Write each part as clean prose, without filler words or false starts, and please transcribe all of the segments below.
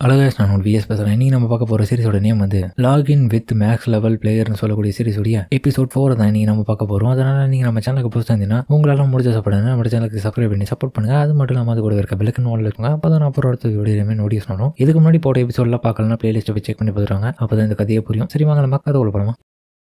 அழகாஸ் நான் விஎஸ் பேசுறேன். இன்னைக்கு நம்ம பார்க்க போற சீரிஸோட நேம் வந்து லாகின் வித் மேக்ஸ் லெவல் பிளேயர்னு சொல்லக்கூடிய சீரிஸோட எபிசோட் 4 தான் இன்னைக்கு நம்ம பார்க்க போறோம். அதனால நீங்க நம்ம சேனலுக்கு புதுசாக இருந்தீங்கன்னா உங்களால முடிஞ்ச சப்போர்ட் நம்ம சேனலுக்கு சப்ஸ்கிரைப் பண்ணி சப்போர்ட் பண்ணுங்க. அது மட்டும் இல்லாமல் அது கூட இருக்க பெல்லுக்கு நோட்டில் இருக்குங்க. அப்பதான் நான் அப்புறம் அடுத்த வீடியோமே நோட்டீஸ் பண்ணணும். இதுக்கு முன்னாடி போட்ட எபிசோட்லாம் பார்க்கலாம், பிளேலிஸ்ட்டை போய் செக் பண்ணி பார்த்துருவாங்க. அப்பதான் இந்த கதையை புரியும். சரி வாங்க நம்ம கதை போகலாமா.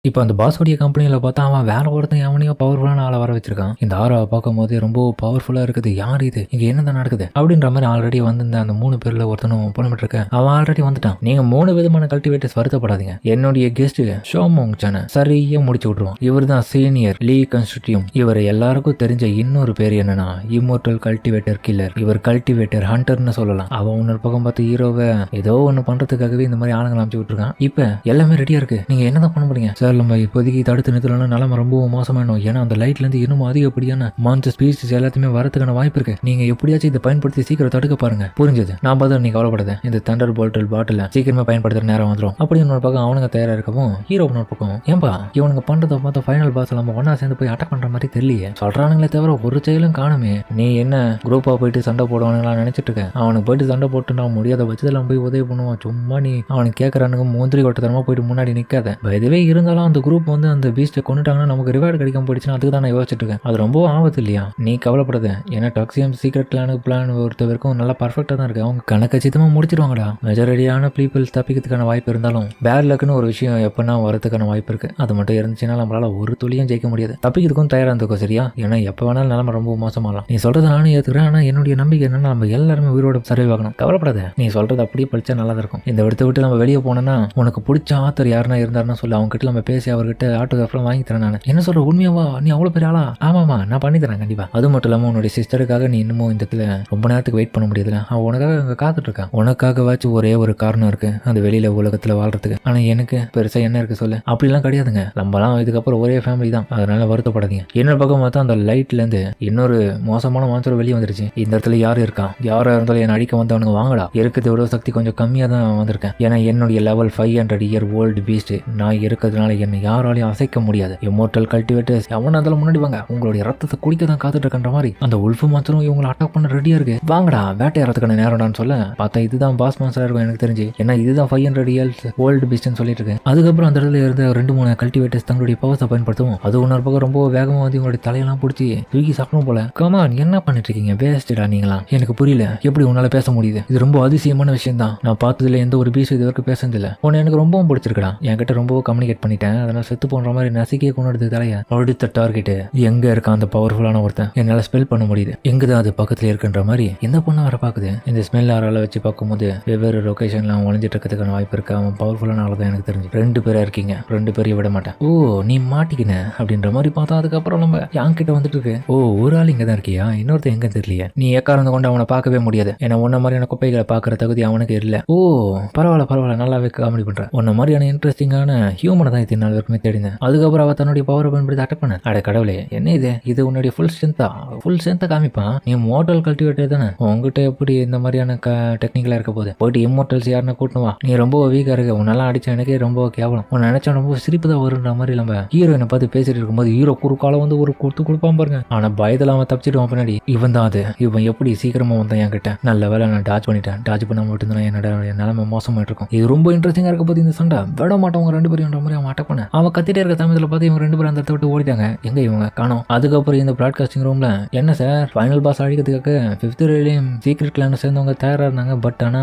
இப்போ அந்த பாஸோடைய கம்பெனியில் பார்த்தா அவன் வேற ஒருத்தன் எவனையோ பவர்ஃபுல்லான ஆளை வர வச்சிருக்கான். இந்த ஆறாவை பார்க்கும் போது ரொம்ப பவர்ஃபுல்லாக இருக்குது. யார் இது, இங்கே என்னதான் நடக்குது அப்படின்ற மாதிரி ஆல்ரெடி வந்து அந்த 3 பேரில் ஒருத்தனும் புலமிட்டு இருக்க. அவன் ஆல்ரெடி வந்துட்டான். நீங்கள் 3 விதமான கல்டிவேட்டர்ஸ் வருத்தப்படாதீங்க. என்னுடைய கெஸ்ட் ஷோமோங் சேனல் சரியா முடிச்சு விட்ருவோம். இவர் தான் சீனியர் லீ கன்ஸ்டியூம். இவர் எல்லாருக்கும் தெரிஞ்ச இன்னொரு பேர் என்னன்னா இம்மோர்டல் கல்டிவேட்டர் கில்லர். இவர் கல்டிவேட்டர் ஹண்டர்னு சொல்லலாம். அவன் இன்னொரு பக்கம் பார்த்து ஹீரோவை ஏதோ ஒன்று பண்றதுக்காகவே இந்த மாதிரி ஆளுங்களை அமைச்சு விட்டுருக்கான். இப்போ எல்லாமே ரெடியா இருக்கு. நீங்க என்னதான் பண்ண முடியும் சார்? நம்ம இப்போதைக்கு தடுத்து நிறுத்தலாம். நிலைமை ரொம்ப மோசமாயிடும். ஏன்னா அந்த லைட்ல இருந்து இன்னும் அதிகப்படியான மான்ஸ்டர் ஸ்பீசிஸ் எல்லாத்தையுமே வரதுக்கான வாய்ப்பு இருக்கு. நீங்க எப்படியாச்சும் இதை பயன்படுத்தி சீக்கிரம் தடுக்க பாருங்க. புரிஞ்சது? நான் பார்த்தா நீ கவலைப்படாத. இந்த தண்டர் போல்டல் பாட்டில சீக்கிரமா பயன்படுத்துற நேரம் வந்துடும். அப்படி இன்னொரு பக்கம் அவனுங்க தயாரா இருக்கவும் ஹீரோ இன்னொரு பக்கம் ஏன்பா இவனுங்க பண்றதை பார்த்தா ஃபைனல் பாஸ் நம்ம ஒன்னா சேர்ந்து போய் அட்டாக் பண்ற மாதிரி தெரியலையே. சொல்றானுங்களே தவிர ஒரு செயலும் காணுமே. நீ என்ன குரூப்பா போயிட்டு சண்டை போடுவானுங்களா நினைச்சிட்டு இருக்க? அவனுக்கு போயிட்டு சண்டை போட்டு நான் முடியாத பட்சத்தில் போய் உதவி பண்ணுவான். சும்மா நீ அவனுக்கு கேட்கறானுங்க முந்திரி கொட்டத்தனமா போயிட்டு முன்னாடி நிக்காத. இதுவே இருந்தாலும் அந்த குரூப் வந்து அந்த பீஸ்ட்டை கொண்டுட்டாங்கன்னா நமக்கு ரிவார்டு கிடைக்காம போயிடுச்சுன்னா அதுக்கு தான் நான் யோசிச்சுட்டு இருக்கேன். அது ரொம்ப ஆபத்து இல்லையா? நீ கவலைப்படாத. ஏன்னா டாக்ஸியம் சீக்ரெட் பிளான் ஒருத்தவருக்கும் நல்லா பர்ஃபெக்டாக தான் இருக்கு. அவங்க கணக்கச்சிதமாக முடிச்சிருவாங்கடா. மெஜாரிட்டியான பீப்புள்ஸ் தப்பிக்கிறதுக்கான வாய்ப்பு இருந்தாலும் பேட் லக்குன்னு ஒரு விஷயம் எப்படின்னா வரதுக்கான வாய்ப்பு இருக்கு. அது மட்டும் இருந்துச்சுன்னா நம்மளால ஒரு துளியும் ஜெயிக்க முடியாது. தப்பிக்கிறதுக்கும் தயாராக இருந்துக்கும். சரியா? ஏன்னா எப்போ வேணாலும் நிலைமை ரொம்ப மோசமாகலாம். நீ சொல்றதை நானும் ஏற்றுக்கிறேன். ஆனால் என்னுடைய நம்பிக்கை என்னன்னா நம்ம எல்லாருமே உயிரோட சர்வை ஆகணும். கவலைப்படாத. நீ சொல்றது அப்படியே படிச்சா நல்லா தான் இருக்கும். இந்த இடத்த விட்டு நம்ம வெளியே போனோம்னா உனக்கு பிடிச்ச ஆத்தர் யாருன்னா இருந்தாருன்னா சொல்லி அவங்க கிட்ட நம்ம பேசி அவர்கிட்ட ஆட்டோகிராஃப்லாம் வாங்கி தரேன். நான் என்ன சொல்ற உண்மையாவா? நீ அவ்வளோ பெரிய ஆளா? ஆமாமா நான் பண்ணி தரேன் கண்டிப்பா. அது மட்டும் இல்லாமல் உன்னுடைய சிஸ்டருக்காக நீ இன்னமும் இந்த இடத்துல ரொம்ப நேரத்துக்கு வெயிட் பண்ண முடியாதுல. அவன் உனக்காக அங்கே காத்துட்டு இருக்கான். உனக்காகவாச்சும் ஒரே ஒரு காரணம் இருக்கு அந்த வெளியில உலகத்துல வாழ்றதுக்கு. ஆனா எனக்கு பெருசா என்ன இருக்கு சொல்லு? அப்படிலாம் கிடையாதுங்க. நம்மலாம் இதுக்கப்புறம் ஒரே ஃபேமிலி தான். அதனால வருத்தப்படாதீங்க. இன்னொரு பக்கம் பார்த்தா அந்த லைட்ல இருந்து இன்னொரு மோசமான மான்ஸ்டர் வெளியே வந்துருச்சு. இந்த இடத்துல யாரு இருக்கான்? யாரா இருந்தாலும் என்ன அடிக்க வந்தவனுங்க வாங்கடா. இருக்கிறத விட சக்தி கொஞ்சம் கம்மியா தான் வந்திருக்கேன். ஏன்னா என்னுடைய லெவல் 500 இயர் ஓல்டு பீஸ்ட் நான் இருக்கிறதுனால என்னை யாராலையும் அசைக்க முடியாது. இம்மோர்டல் கல்டிவேட்டர்ஸ் எவனா இருந்தாலும் முன்னாடி வாங்க. உங்களுடைய ரத்தத்தை குடிக்க தான் காத்துட்டு இருக்கின்ற மாதிரி அந்த உல்ஃபு மாத்திரம் இவங்களை அட்டாக் பண்ண ரெடியா இருக்கு. வாங்கடா வேட்டையாடுறதுக்கான நேரம்டான்னு சொல்ல பார்த்தா இதுதான் பாஸ் மான்ஸ்டரா இருக்கும் எனக்கு தெரிஞ்சு. ஏன்னா இதுதான் 500 இயர்ஸ் ஓல்டு பீஸ்ட்னு சொல்லிட்டு இருக்கு. அதுக்கப்புறம் அந்த இடத்துல இருந்த 2-3 கல்டிவேட்டர்ஸ் தங்களுடைய பவர்ஸை பயன்படுத்தும். அது இன்னொரு பக்கம் ரொம்ப வேகமா வந்து இவங்களுடைய தலையெல்லாம் பிடிச்சி தூக்கி சாப்பிடும் போல. கமான் என்ன பண்ணிட்டு இருக்கீங்க? வேஸ்டா நீங்களா? எனக்கு புரியல எப்படி உன்னால பேச முடியுது. இது ரொம்ப அதிசயமான விஷயம் தான். நான் பார்த்ததுல எந்த ஒரு பீஸ் இது வரைக்கும் பேசுனதில்ல. உன்னை எனக்கு ரொம்பவும் பிடிச்சிருக்கா. என்கிட்ட ரொம்ப கம்யூனிகேட் பண்ணிட்டேன். அதனால செத்து போன்ற மாதிரி நசிக்கையை கொண்டு தலைய அடுத்த டார்கெட் எங்க இருக்க அந்த பவர்ஃபுல்லான ஒருத்தன் என்னால ஸ்பெல் பண்ண முடியுது. எங்கதான் அது பக்கத்துல இருக்குன்ற மாதிரி இந்த பொண்ணு வர பாக்குது. இந்த ஸ்மெல் ஆறால வச்சு பார்க்கும்போது வெவ்வேறு லொகேஷன்ல அவன் ஒளிஞ்சிட்டு இருக்கிறதுக்கான வாய்ப்பு இருக்கு. அவன் பவர்ஃபுல்லான ஆள் தான் எனக்கு தெரிஞ்சு. 2 பேரா இருக்கீங்க. 2 பேரையும் விட மாட்டேன். ஓ நீ மாட்டிக்கின அப்படின்ற மாதிரி பார்த்தா அதுக்கப்புறம் நம்ம யாங்கிட்ட வந்துட்டு இருக்கு. ஓ ஒரு ஆள் இங்க தான் இருக்கியா? இன்னொருத்த எங்க தெரியலையே. நீ எக்காரந்து கொண்டு அவனை பார்க்கவே முடியாது. ஏன்னா உன்ன மாதிரியான குப்பைகளை பாக்குற தகுதி அவனுக்கு இல்ல. ஓ பரவாயில்ல நல்லாவே காமெடி பண்ற. உன்ன மாதிரியான இன்ட்ரெஸ்டிங்கான ஹியூமனை தான் இது நாள் வரைக்குமே தேடினேன். அதுக்கப்புறம் அவ தன்னுடைய பவரை பயன்படுத்தி அட்டாக் பண்ண. அட கடவுளே என்ன இது உன்னுடைய ஃபுல் ஸ்ட்ரென்த்தா காமிப்பான். நீ மோட்டல் கல்டிவேட்டர் தானே. உங்ககிட்ட எப்படி இந்த மாதிரியான டெக்னிக்கலா இருக்க போது? போயிட்டு இம்மோர்டல்ஸ் யாருன்னு கூட்டணும் வா. நீ ரொம்ப வீக்கா இருக்க. உன்னெல்லாம் அடிச்ச எனக்கே ரொம்ப கேவலம். உன்னை நினைச்சா ரொம்ப சிரிப்பு தான் வருன்ற மாதிரி நம்ம ஹீரோயினை பார்த்து பேசிட்டு இருக்கும்போது ஹீரோ குறுக்கால வந்து ஒரு கொடுப்பான் பாருங்க. ஆனா பயத்துல அவன் தப்பிச்சிடுவான் பின்னாடி. இவன் தான் அது. இவன் எப்படி சீக்கிரமா வந்தான் என்கிட்ட. நல்ல வேலை நான் டாச் பண்ணிட்டேன். டாச் பண்ண மட்டும் என்னோட நிலைமை மோசமாயிட்டு இருக்கும். இது ரொம்ப இன்ட்ரெஸ்டிங்கா இருக்க போது இந்த சண்டை. விட மாட்டவங்க 2 பேரும் மாதிரி அவன் அட்டாக் பண்ண. அவன் கத்திட்டே இருக்க சமயத்தில் பார்த்து இவங்க 2 பேரும் அந்த இடத்த விட்டு ஓடிட்டாங்க. எங்க இவங்க காணோம். அதுக்கப்புறம் இந்த பிராட்காஸ்டிங் ரூம்ல என்ன சார் ஃபைனல் பாஸ் அழிக்கிறதுக்காக 5th ரேலையும் சீக்ரெட் கிளான் சேர்ந்தவங்க தயாரா இருந்தாங்க. பட் ஆனா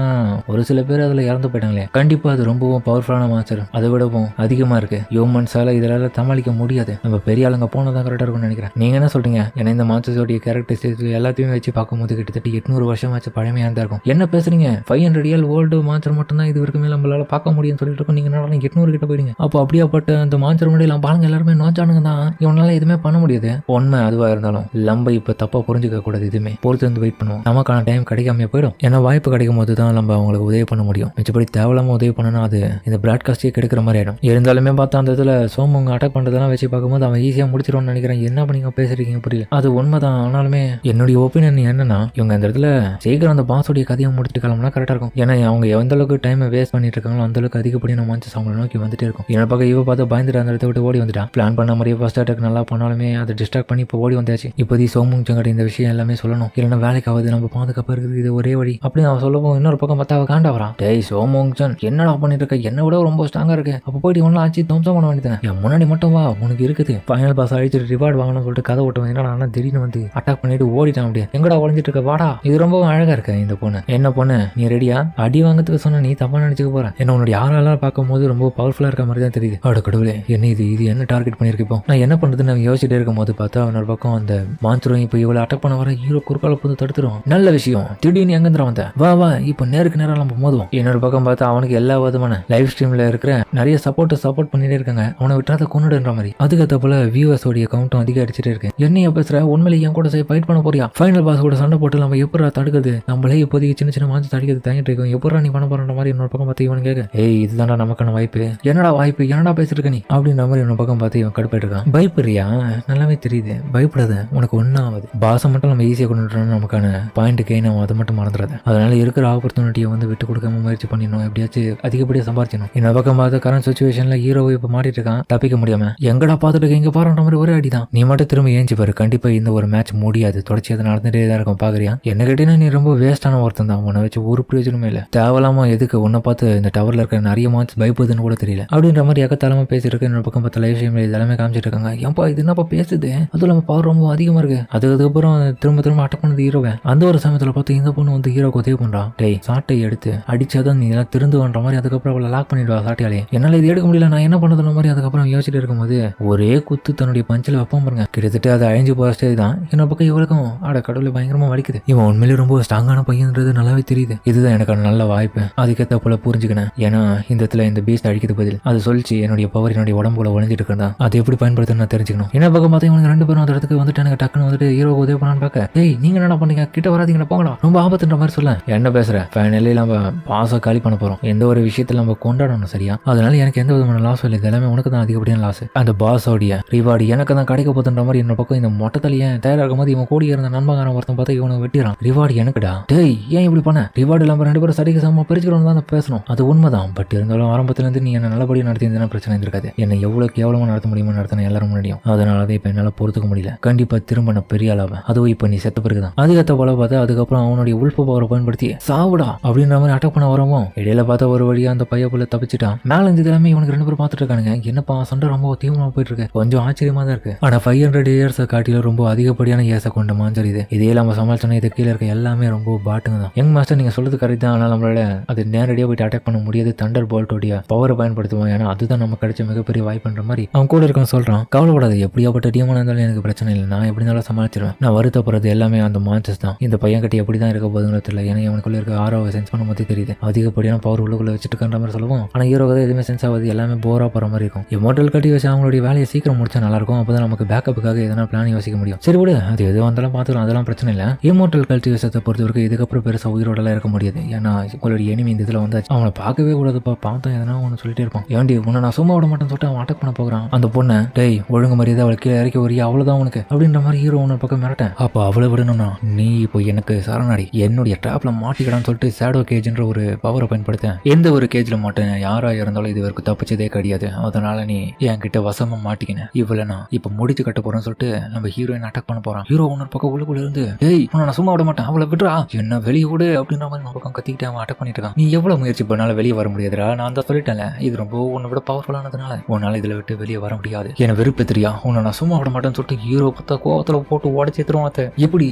ஒரு சில பேர் அதுல இறந்து போயிட்டாங்களே. கண்டிப்பா அது ரொம்பவும் பவர்ஃபுல்லான மான்ஸ்டர். அதை விடவும் அதிகமா இருக்கு. ஹியூமன்ஸால இதெல்லாம் சமாளிக்க முடியாது. நம்ம பெரிய ஆளுங்க போனதான் கரெக்டா இருக்கும்னு நினைக்கிறேன். நீங்க என்ன சொல்றீங்க? ஏன்னா இந்த மான்ஸ்டர்ஸோடைய கேரக்டரிஸ்டிக்ஸ் எல்லாத்தையும் வச்சு பார்க்கும்போது கிட்டத்தட்ட 800 வருஷம் வச்சு பழமையா தான் இருக்கும். என்ன பேசுறீங்க? 500 இயர் ஓல்டு மான்ஸ்டர் மட்டும் தான் இது வரைக்குமே நம்மளால பார்க்க முடியும்னு சொல்லிட்டு இருக்கோம். நீங்க 800 கிட்ட போயிடுங்க. அப்போ அப்படியாப்பட்ட அந்த மான்ஸ்டர் முன்னாடி பாருங்க எல்லாருமே நோச்சானுங்க தான். இவனால எதுவுமே பண்ண முடியாது. உண்மை அதுவா இருந்தாலும் நம்ம இப்ப தப்பா புரிஞ்சுக்க கூடாது. இதுமே பொறுத்து வந்து வெயிட் பண்ணுவோம். நமக்கான டைம் கிடைக்காம போயிடும். ஏன்னா வாய்ப்பு கிடைக்கும் போது தான் நம்ம அவங்களுக்கு உதவி பண்ண முடியும். மிச்சப்படி தேவையில்லாம உதவி பண்ணனா அது இந்த பிராட்காஸ்டே கெடுக்கிற மாதிரி ஆயிடும். இருந்தாலுமே பார்த்தா அந்த இடத்துல சோமங்க அட்டாக் பண்றதெல்லாம் வச்சு பார்க்கும்போது அவன் ஈஸியா முடிச்சிடும்னு நினைக்கிறேன். என்ன பண்ணீங்க பேசுறீங்க புரியல. அது உண்மைதான். ஆனாலுமே என்னுடைய ஒப்பீனியன் என்னன்னா இவங்க அந்த இடத்துல சீக்கிரம் அந்த பாஸோடைய கதையை முடிச்சுட்டு கிளம்புனா கரெக்டா இருக்கும். ஏன்னா அவங்க எந்த அளவுக்கு டைமை வேஸ்ட் பண்ணிட்டு இருக்காங்களோ அந்த அளவுக்கு அதிகப்படியான மான்ஸ்டர்ஸ் அவங்களை நோக்கி வந்துட்டே இருக்கும். என்ன பக்கம் இவ பார்த்து பயந்துட்டு அந்த இடத்த விட்டு ஓடி வந்துட்டான். பிளான் பண்ண மாதிரியே ஃபர்ஸ்ட் அட்டாக் நல்லா பண்ணாலுமே அதை டிஸ்ட்ராக்ட் பண்ணி இப்போ ஓடி வந்தாச்சு. இப்போதைக்கு சோமுங் சங்கட இந்த விஷயம் எல்லாமே சொல்லணும், இல்லைன்னா வேலைக்கு ஆகுது, நம்ம பாதுகாப்பாக இருக்குது, இது ஒரே வழி அப்படின்னு அவன் சொல்லவும் இன்னொரு பக்கம் பார்த்தா அவ காண்டா வரான். டேய் சோமுங் சன், என்னடா பண்ணிட்டு இருக்க, என்ன விட ரொம்ப ஸ்ட்ராங்கா இருக்கு, அப்போ போயிட்டு ஒன்னும் ஆச்சு தம்சம் பண்ண வேண்டியதானே, என் முன்னாடி மட்டும் வா, உனக்கு இருக்குது ஃபைனல் பாஸ் அழிச்சிட்டு ரிவார்டு வாங்கணும்னு சொல்லிட்டு கதை ஓட்டம் என்னடா திடீர்னு வந்து அட்டாக் பண்ணிட்டு ஓடிட்டான். அப்படியே எங்கடா ஒளிஞ்சிட்டு இருக்க, வாடா. இது ரொம்ப அழகா இருக்கு இந்த பொண்ணு. என்ன பொண்ணு நீ ரெடியா, அடி வாங்கிறதுக்கு சொன்ன நீ தப்பா நினைச்சுக்க போற, என்ன உன்னுடைய யாரெல்லாம் பார்க்கும் போது ரொம்ப பவர்ஃபுல்லா இருக்க மாதிரி தான் தெரியுது. அவட கடவுளே, என்ன இது என்ன டார்கெட் பண்ணிருக்கு, இப்போ நான் என்ன பண்றதுன்னு நான் யோசிச்சுட்டே இருக்கும் போது பார்த்தா அவனோட பக்கம் அந்த மான்சரும் இப்போ இவ்வளவு அட்டாக் பண்ண வர ஹீரோ குறுக்கால போது தடுத்துரும். நல்ல விஷயம், திடீர்னு எங்கிருந்துற வந்த, வா வா இப்போ நேருக்கு நேரம் நம்ம மோதுவோம். என்னோட பக்கம் பார்த்தா அவனுக்கு எல்லா விதமான லைவ் ஸ்ட்ரீம்ல இருக்கிற நிறைய சப்போர்ட் பண்ணிட்டே இருக்காங்க, அவனை விட்டாத கொண்டுடுன்ற மாதிரி. அதுக்கேற்ற போல வியூவர்ஸோடைய கவுண்ட்டும் அதிகரிச்சுட்டே இருக்கு. என்னைய பேசுற, உண்மையில என் கூட ஃபைட் பண்ண போறியா, ஃபைனல் பாஸ் கூட சண்டை போட்டு நம்ம எப்படா தடுக்குது, நம்மளே இப்போதைக்கு சின்ன சின்ன மாஞ்சு தடுக்கிறது தங்கிட்டு இருக்கோம், எப்படா நீ பண்ண போற மாதிரி என்னோட பக்கம் பார்த்து இவன் கேட்க, ஏய் இதுதான்டா நமக்கான வாய்ப்பு, என்னடா வாய்ப்பு, என்னடா பேசிருக்க நீ அப்படின்ற மாதிரி என்னோட பக்கம் பார்த்து இவன் கடுப்பாயிட்டு இருக்கான். பயப்படுறியா, நல்லாவே தெரியுது, பயப்படாத, உனக்கு ஒன்னும் ஆகுது, பாசம் மட்டும் நம்ம ஈஸியாக கொண்டு நமக்கான பாயிண்ட் கெயின் ஆகும், அதை மட்டும் மறந்துடாது. அதனால இருக்கிற ஆப்பர்ச்சுனிட்டியை வந்து விட்டு கொடுக்காம முயற்சி பண்ணிடணும், எப்படியாச்சும் அதிகப்படியாக சம்பாதிச்சணும். என்னோட பக்கம் பார்த்து கரண்ட் சுச்சுவேஷன்ல ஹீரோவை இப்போ மாட்டிட்டு இருக்கான், தப்பிக்க முடியாம எங்கடா பார்த்துட்டு இங்க பாருன்ற மாதிரி ஒரே அடிதான். நீ மட்டும் திரும்ப ஏஞ்சி பாரு, கண்டிப்பா இந்த ஒரு மேட்ச் முடியாது, தொடர்ச்சி அதை நடந்துட்டே தான் இருக்கும், பாக்குறியா. என்ன கேட்டீங்கன்னா நீ ரொம்ப வேஸ்டான ஒருத்தன் தான், உன்னை வச்சு ஒரு பிரயோஜனமே இல்லை, தேவலாம எதுக்கு உன்னை பார்த்து இந்த டவர்ல இருக்கிற நிறைய மாட்ச் பயப்படுதுன்னு கூட தெரியல அப்படின்ற மாதிரி எக்கத்தாலமா பேசிட்டு என்னோட பக்கம் பார்த்து லைவ் ஸ்ட்ரீம்ல இதெல்லாமே காமிச்சிட்டு இருக்காங்க. ஏன்பா இது என்னப்பா பேசுது, அதுவும் இல்லாம பவர் ரொம்ப அதிகமா இருக்கு. அதுக்கப்புறம் திரும்ப அட்டாக் பண்ணது ஹீரோவை. அந்த ஒரு சமயத்துல பார்த்து இந்த பொண்ணு வந்து ஹீரோக்கு உதவி பண்றான். டேய் சாட்டை எடுத்து அடிச்சாதான் நீ எல்லாம் திருந்துவன்ற மாதிரி அதுக்கப்புறம் அவளை லாக் பண்ணிடுவா சாட்டையாலே. என்னால இது எடுக்க முடியல, நான் என்ன பண்ணதுன்ற மாதிரி அதுக்கப்புறம் யோசிச்சுட்டு இருக்கும்போது ஒரே குத்து தன்னுடைய பஞ்சில் வைப்போம் பாருங்க, கிட்டத்தட்ட அதை அழிஞ்சு போற ஸ்டேஜ் தான். என்ன பக்கம் இவளுக்கும் ஆட கடவுளை பயங்கரமா வலிக்குது. இவன் உண்மையிலேயே ரொம்ப ஸ்ட்ராங்கான பையன்றது நல்லாவே தெரியுது. இதுதான் எனக்கான நல்ல வாய்ப்பு, அதுக்கேற்ற போல புரிஞ்சுக்கினேன். ஏன்னா இந்த இடத்துல இந்த பீஸ்ட் அடிக்கிறது பதில் அது சொல்லிச்சு என்னுடைய பவர் என்னுடைய உடம்புல ஒழிஞ்சிட்டு இருக்கா, அதை எப்படி பயன்படுத்தணும் நான் தெரிஞ்சுக்கணும். என்ன பக்கம் பார்த்தா இவங்க ரெண்டு பேரும் அந்த இடத்துக்கு வந்துட்டு எனக்கு டக்குன்னு வந்துட்டு ஹீரோ உதவி பண்ணான்னு பார்க்க, ஏய் நீங்க என்ன பண்ணீங்க, கிட்ட வராதீங்க போகலாம், ரொம்ப ஆபத்துன்ற மாதிரி சொல்ல. என்ன பேசுற, ஃபைனலி நம்ம பாச காலி பண்ண போறோம், எந்த ஒரு விஷயத்துல நம்ம கொண்டாடணும் சரியா, அதனால எனக்கு எந்த விதமான லாஸ் இல்லை, எல்லாமே உனக்கு தான் அதிகப்படியான லாஸ். அந்த பாஸோடைய ரிவார்டு எனக்கு தான் கிடைக்க போதுன்ற மாதிரி என்ன பக்கம் இந்த மொட்டத்தலைய தயாராகும் போது இவன் கூடி இருந்த நண்பகாரன் ஒருத்தன் பார்த்தா இவனுக்கு வெட்டிறான். ரிவார்டு எனக்குடா, டேய் ஏன் இப்படி பண்ண, ரிவார்டு இல்லாம ரெண்டு பேரும் சரிக்கு சமமா பிரிச்சுக்கணும் தான் பேசணும், அது உண்மைதான். பட் இருந்தாலும் ஆரம்பத்துல இருந்து நீ என்ன நல்லபடியாக நடத்தியிருந்தா பிரச்சனை இருக்காது, என்னை எவ்வளவு கேவலமா நடத்த முடியுமோ நடத்தின எல்லாரும் முன்னாடியும். அதனாலதான் இப்ப என்னால பொறுத்துக்க முடியல, கண்டிப்பா திரும்ப நான் பெரிய ஆளாவேன், அதுவும் இப்ப நீ செத்த பிறகுதான். அதுக்கத்த போல பார்த்தா அதுக்கப்புறம் அவனுடைய உள்பு பவரை பயன்படுத்தி சாவுடா அப்படின்ற மாதிரி அட்டாக் பண்ண வரவும் இடையில பார்த்தா ஒரு வழியா அந்த பைய போல தப்பிச்சுட்டான். மேல இருந்து எல்லாமே இவனுக்கு ரெண்டு பேரும் பார்த்துட்டு இருக்கானுங்க. என்னப்பா சண்டை ரொம்ப தீவிரமா போயிட்டு இருக்கு, கொஞ்சம் ஆச்சரியமா தான் இருக்கு. ஆனா 500 இயர்ஸ் காட்டில ரொம்ப அதிகப்படியான ஏச கொண்ட மாஞ்சர் இது. இதே நம்ம சமாளிச்சோன்னா இது கீழே இருக்க எல்லாமே ரொம்ப பாட்டுங்க தான். யங் மாஸ்டர் நீங்க சொல்றது கரெக்ட் தான், ஆனால் நம்மளால அது நேரடியாக போயிட்டு அட்டாக் பண்ண முடியாது, தண்டர் போல்ட்டோடைய பவரை பயன்படுத்துவோம், ஏன்னா அதுதான் நம்ம கிடைச்ச மிகப்பெரிய வாய்ப்புன்ற மாதிரி அவன் கூட இருக்கவன் சொல்றான். கவலைப்படாது, எப்படியாப்பட்ட டீமான இருந்தாலும் எனக்கு பிரச்சனை இல்லை, நான் எப்படி இருந்தாலும் சமாளிச்சிருவேன். நான் வருத்தப்படுறது எல்லாமே அந்த மான்சஸ் தான். இந்த பையன் கட்டி எப்படி தான் இருக்க போதுன்னு தெரியல, ஏன்னா அவனுக்குள்ள இருக்க ஆரோவை சென்ஸ் பண்ண மாதிரி தெரியுது, அதிகப்படியான பவர் உள்ளுக்குள்ள வச்சுட்டு இருக்கான்ற மாதிரி சொல்லுவோம். ஆனா ஹீரோ கதை எதுவுமே சென்ஸ் ஆகுது, எல்லாமே போரா போற மாதிரி இருக்கும். இமோட்டல் கட்டி வச்சு அவங்களுடைய வேலையை சீக்கிரம் முடிச்சா நல்லா இருக்கும், அப்பதான் நமக்கு பேக்கப்புக்காக எதனா பிளான் யோசிக்க முடியும். சரி விடு, அது எது வந்தாலும் பார்த்துக்கலாம், அதெல்லாம் பிரச்சனை இல்லை. இமோட்டல் கல்டிவேஷத்தை பொறுத்த வரைக்கும் இதுக்கப்புறம் பெருசாக உயிரோடலாம் இருக்க முடியாது, ஏன்னா உங்களுடைய எனிமி இந்த இதில் வந்து அவனை பார்க்கவே கூடாதுப்பா, பார்த்தா எதனா ஒன்று சொல்லிட்டே இருப்பான். ஏன்டி உன்னை நான் சும்மா விட மாட்டேன்னு சொல்லிட்டு அவன் அட்டாக் பண்ண போகிறான். அந்த பொண்ணை டேய் ஒழுங்கு மரியாதை அவளை கீழே இறக்கி வரையா, அவ்வளோதான் உனக்கு அப்படின்ற மாதிரி ஹீரோ ஒன்று பக்கம் மிரட்டேன். அப்போ அவளை விடணும்னா நீ இப்போ எனக்கு சரணாடி என்னுடைய ட்ராப்ல மாட்டிக்கடான்னு சொல்லிட்டு ஷேடோ கேஜ்ன்ற ஒரு பவரை பயன்படுத்தேன். எந்த ஒரு கேஜில் மாட்டேன், யாரா இருந்தாலும் இது வரைக்கும் தப்பிச்சதே கிடையாது, அதனால நீ என்கிட்ட வசமா மாட்டிக்கினேன், இவ்வளோ நான் இப்போ முடிச்சு கட்ட போறேன்னு சொல்லிட்டு நம்ம ஹீரோயின் அட்டாக் பண்ண போறான். ஹீரோ ஒன்று பக்கம் உள்ளுக்குள்ள இருந்து டேய் உன்னை நான் சும்மா விட மாட்டேன், அவளை விடுறா, என்ன வெளியே விடு அப்படின்ற மாதிரி நம்ம பக்கம் கத்திக்கிட்டு அவன் அட்டாக் பண்ணிட்டு இருக்கான். நீ எவ்வளவு முயற்சி பண்ணாலும் வெளியே வர முடியாதுடா, நான் தான் சொல்லிட்டேன்ல, இது ரொம்ப உன்னை விட பவர்ஃபுல்லானதுனால உன்னால இதுல விட்டு வெளியே வர முடியாது, என்ன வெறுப்பு தெரியா, உன்னை நான் சும்மா விட மாட்டேன்னு சொல்லிட்டு ஹீரோ பார்த்தா கோவத்துல போட்டு உடச்சி எடுத்துருவான். எப்படி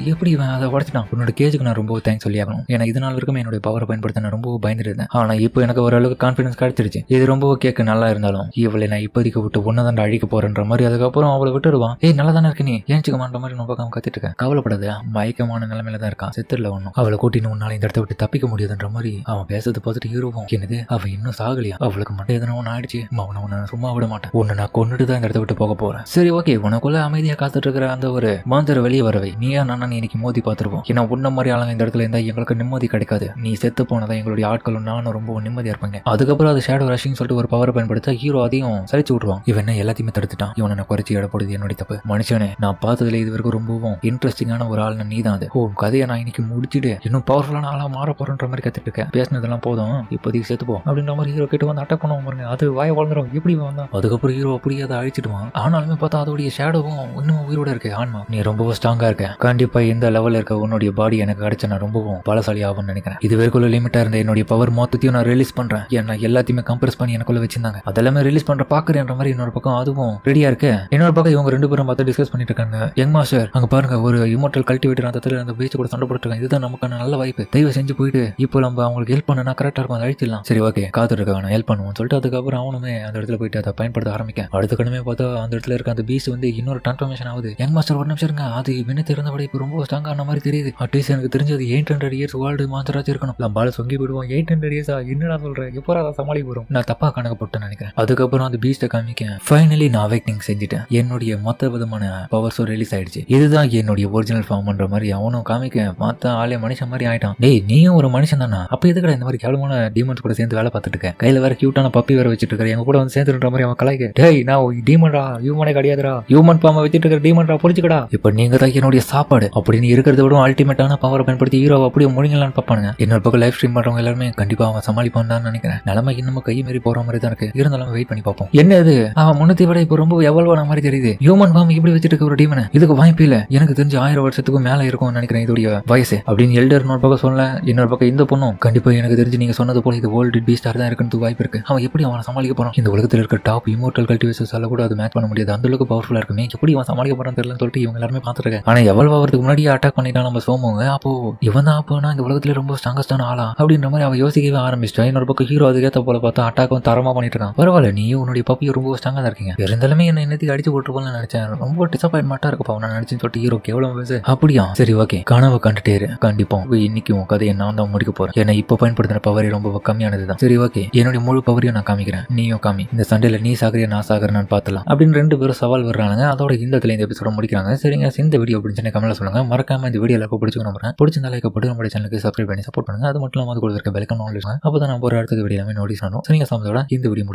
அதை உடச்சிட்டான். உன்னோட கேஜுக்கு நான் ரொம்ப தேங்க்ஸ் சொல்லி ஆகணும், ஏன்னா இது நாள் வரைக்கும் என்னோட பவரை பயன்படுத்த நான் ரொம்ப பயந்துட்டு இருந்தேன். ஆனா இப்போ எனக்கு ஓரளவுக்கு கான்ஃபிடன்ஸ் கிடைச்சிருச்சு. இது ரொம்ப கேட்க நல்லா இருந்தாலும் இவளை நான் இப்போதைக்கு விட்டு ஒன்னதான் அழிக்க போறேன்ற மாதிரி அதுக்கப்புறம் அவளை விட்டுருவான். ஏய் நல்லா தானே இருக்கு, நீ ஏஞ்சிக்கமான்ற மாதிரி நம்ம பக்கம் கத்திட்டு இருக்கேன். கவலைப்படாத, மயக்கமான நிலைமையில தான் இருக்கான், செத்துல ஒண்ணும். அவளை கூட்டின்னு உன்னால இந்த இடத்த விட்டு தப்பிக்க முடியாதுன்ற மாதிரி அவன் பேசுறது பார்த்துட்டு ஹீரோவும் என்னது அவன் இன்னும் சாகலையா, அவளுக்கு மட்டும் எதனா ஒன்று ஆயிடுச்சு, அவனை உன்னை சும்மா விட மாட்டேன், உன்னை நான் கொண்டுட்டு தான் இந்த இடத்த விட்டு போக போறேன். சரி ஓகே, உனக்குள்ள அமைதியா காத்துட்டு இருக்கிற அந்த ஒரு மாந்தர வெளியே வரவை நீயா நானா இன்னைக்கு மோதி பார்த்துருவோம். ஏன்னா உன்ன மாதிரி ஆளுங்க இந்த இடத்துல இருந்தா எங்களுக்கு நிம்மதி கிடைக்காது, நீ செத்து போனதான் எங்களுடைய ஆட்களும் நானும் ரொம்ப நிம்மதியா இருப்பாங்க. அதுக்கப்புறம் அது ஷேடோ ரஷிங் சொல்லிட்டு ஒரு பவர் பயன்படுத்த ஹீரோ அதையும் சரிச்சு விட்டுருவான். இவன் எல்லாத்தையுமே தடுத்துட்டான், இவனை குறைச்சி இடப்படுது என்னுடைய தப்பு. மனுஷனே நான் பார்த்ததுல இது வரைக்கும் ரொம்பவும் இன்ட்ரெஸ்டிங்கான ஒரு ஆள் நீ தான். அது கதையை நான் இன்னைக்கு முடிச்சுட்டு இன்னும் பவர்ஃபுல்லான ஆளா மாற போறன்ற மாதிரி கத்துட்டு இருக்கேன். பேசினதெல்லாம் போதும், இப்போதைக்கு செத்து போ அப்படின்ற மாதிரி ஹீரோ கிட்ட வந்து அட்டாக் பண்ணுவோம் பாருங்க, அது வாய வளர்ந்துற வந்துடும் எப்படி வந்தான். அதுக்கப்புறம் ஹீரோ அப்படியே அதை அழிச்சிடுவான். ஆனாலுமே பார்த்தா அதோடைய ஷேடோவும் இன்னும் உயிரோட இருக்கு. ஆன்மா நீ ரொம்பவும் ஸ்ட்ராங்கா இருக்க, கண்டிப்பா இந்த லெவல்ல இருக்க உன்னுடைய பாடி எனக்கு கிடைச்ச நான் ரொம்பவும் பலசாலி ஆகும்னு நினைக்கிறேன். இது வரைக்கும் லிமிட்டா இருந்த என்னுடைய பவர் மொத்தத்தையும் நான் ரிலீஸ் பண்றேன். ஏன்னா எல்லாத்தையுமே கம்ப்ரஸ் பண்ணி எனக்குள்ள வச்சிருந்தாங்க, அதெல்லாமே ரிலீஸ் பண்ற பாக்குறேன்ற மாதிரி இன்னொரு பக்கம் அதுவும் ரெடியா இருக்கு. இன்னொரு பக்கம் இவங்க 2 பேரும் பார்த்து டிஸ்கஸ் பண்ணிட்டு இருக்காங்க. யங் மாஸ்டர் அங்க பாருங்க, ஒரு இமோர்டல் கல்டிவேட்டர் அந்த இடத்துல அந்த பீச் கூட சண்டை போட்டுருக்காங்க. இதுதான் நமக்கான நல்ல வாய்ப்பு, தயவு செஞ்சு போயிட்டு இப்போ நம்ம அவங்களுக்கு ஹெல்ப் பண்ணனா கரெக்டா இருக்கும், அதை அழிச்சிடலாம். சரி ஓகே காத்துட்டு இருக்காங்க, ஹெல்ப் பண்ணுவோம் சொல்லிட்டு அதுக்கப்புறம் அவனுமே அந்த இடத்துல போயிட்டு அதை பயன்படுத்த ஆரம்பிக்க. அடுத்த கடமே பார்த்தா அந்த இடத்துல இருக்க அந்த பீச் வந்து இன்னொரு டிரான்ஸ்ஃபர்மேஷன் ஆகுது. யங் மாஸ்டர் ஒரு நிமிஷம் இருங்க, அது என்ன திறந்த விட இப்போ ரொம்ப ஸ்ட்ராங் ஆன மாதிரி தெரியுது. அட்லீஸ்ட் எனக்கு தெரிஞ்சது 800 இயர்ஸ் வேர்ல்டு மாஸ்டராச்சும் இருக்கணும். நம்மளால சொங்கி போயிடுவோம். 800 இயர்ஸா என்னடா சொல்றேன், எப்போ அதை சமாளிக்க போறோம், நான் தப்பா கணக்கு போட்டு நினைக்கிறேன். அதுக்கப்புறம் அந்த பீச்சை காமிக்க ஃபைனலி நான் அவேக்னிங் செஞ்சுட்டேன். என்னுடைய மொத்த விதமான பவர்ஸும் ரிலீஸ் ஆயிடுச்சு. இதுதான் என்னுடைய ஒரிஜினல் ஃபார்ம் பண்ற மாதிரி அவனும் காமிக்க பார்த்தா ஆளே மனுஷன் மாதிரி ஆயிட்டான். டேய் நீயும் ஒரு மனுஷன் தானா, அப்ப எதுக்கடா இந்த மாதிரி கேவலமான டீமன்ஸ் கூட சேர்ந்து வேலை பார்த்துட்டு இருக்க, கையில வேற கியூட்டான பப்பி வேற வச்சுட்டு இருக்க, எங்க கூட வந்து சேர்ந்துன்ற மாதிரி அவன் கலாய்க்க. டேய் நான் டீமன்டா, ஹியூமனே கிடையாதுடா, ஹியூமன் ஃபார்மை வச்சுட்டு இருக்கிற டீமன்டா, புரிஞ்சுக்கடா. இப்ப நீங்க தான் என்னுடைய சாப்பாடு அப்படின்னு இருக்கிறத விட அல்டிமேட்டான பவரை பயன்படுத்தி ஹீரோ அப்படியே முடிங்கலான்னு பார்ப்பானுங்க. இன்னொரு பக்கம் லைவ் ஸ்ட்ரீம் பண்றவங்க எல்லாருமே கண்டிப்பா அவன் சமாளிப்பான்னு தான் நினைக்கிறேன். நிலைமை இன்னும் கை மீறி போற மாதிரி தான் இருக்கு. இருந்தாலும் வெயிட் பண்ணி பார்ப்போம். என்னது அவன் முன்னத்தை விட இப்போ ரொம்ப எவ்வளவான மாதிரி தெரியுது. ஹியூமன் ஃபார்ம் இப்படி வச்சுட்டு இருக்க ஒரு டீமன், இதுக்கு வாய்ப்பு இல்ல. எனக்கு தெரிஞ்சு 1000 வருஷத்துக்கு மேல இருக்கும்னு நினைக்கிறேன் இதோடைய வயசு அப்படின்னு எல்டர் இன்னொரு பக்கம் சொல்ல. இன்னொரு பக்கம் இந்த பொண்ணும் கண்டிப்பா எனக்கு தெரிஞ்சு நீங்க சொன்னது போல இது வேர்ல்டு பீஸ்டார் தான் இருக்குன்னு வாய்ப்பு இருக்கு. அவன் எப்படி அவனை சமாளிக்க போறான், இந்த உலகத்தில் இருக்க டாப் இமோர்டல் கல்டிவேஷன்ஸ் எல்லாம் கூட அது மேட்ச் பண்ண முடியாது, அந்த அளவுக்கு பவர்ஃபுல்லா இருக்குமே, எப்படி அவன் சமாளிக்க போறான்னு தெரியலன்னு சொல்லிட்டு இவங்க எல்லாருமே பார்த்துருக்காங்க. ஆனா எவ்வளவு ஆகிறதுக்கு முன்னாடியே அட்டாக் பண்ணிட்டான் நம்ம சோமுங்க. அப்போ இவன் தான் அப்போனா இந்த உலகத்துல ரொம்ப ஸ்ட்ராங்கஸ்டான ஆளா அப்படின்ற மாதிரி அவன் யோசிக்கவே ஆரம்பிச்சிட்டா. இன்னொரு பக்கம் ஹீரோ அதுக்கேற்ற போல பார்த்தா அட்டாக்கும் தரமா பண்ணிட்டு இருக்கான். பரவாயில்ல, நீ உன்னுடைய பப்பியை ரொம்ப ஸ்ட்ராங்கா தான் இருக்கீங்க, இருந்தாலுமே என்ன என்னத்துக்கு அடிச்சு போட்டுருப்போம்னு நினைச்சேன், ரொம்ப டிசப்பாயின்மெண்டா இருக்குப்பா நான் நினைச்சுன்னு சொல்லிட்டு ஹீரோ கேவலம் பேசு. அப்படியா சரி ஓகே, கனவை கண்டுட்டே இரு, கண்டிப்பா இன்னைக்கும் கதையை நான் தான் முடிக்க போறேன். ஏன்னா இப்போ பயன்படுத்தின பவரே ரொம்ப கம்மியானதுதான். சரி ஓகே, என்னுடைய முழு பவரையும் நான் காமிக்கிறேன், நீயும் காமி. இந்த சண்டையில நீ சாகரியா நான் சாகரேன்னு பார்த்தலாம் அப்படின்னு 2 பேரும் சவால் வர்றாங்க. அதோட இந்த எபிசோட முடிக்கிறாங்க. சரிங்க, இந்த வீடியோ பிடிச்சுன்னு கமெண்ட்ல சொல்லுங்க. மறக்காம இந்த வீடியோ எல்லாருக்கும் பிடிச்சிக்க நம்புறேன். பிடிச்சிருந்தா லைக் போட்டு நம்ம சேனலுக்கு சப்ஸ்கிரைப் பண்ணி சப்போர்ட் பண்ணுங்க. அது மட்டும் இல்லாமல் கொடுத்துருக்க பெல் ஐகான் ஆன் பண்ணுங்க. அப்பதான் நான் போற அடுத்த வீடியோ எல்லாமே நோட்டீஸ் பண்ணுவோம். சரிங்க, சமத்தோட இந்த வீடியோ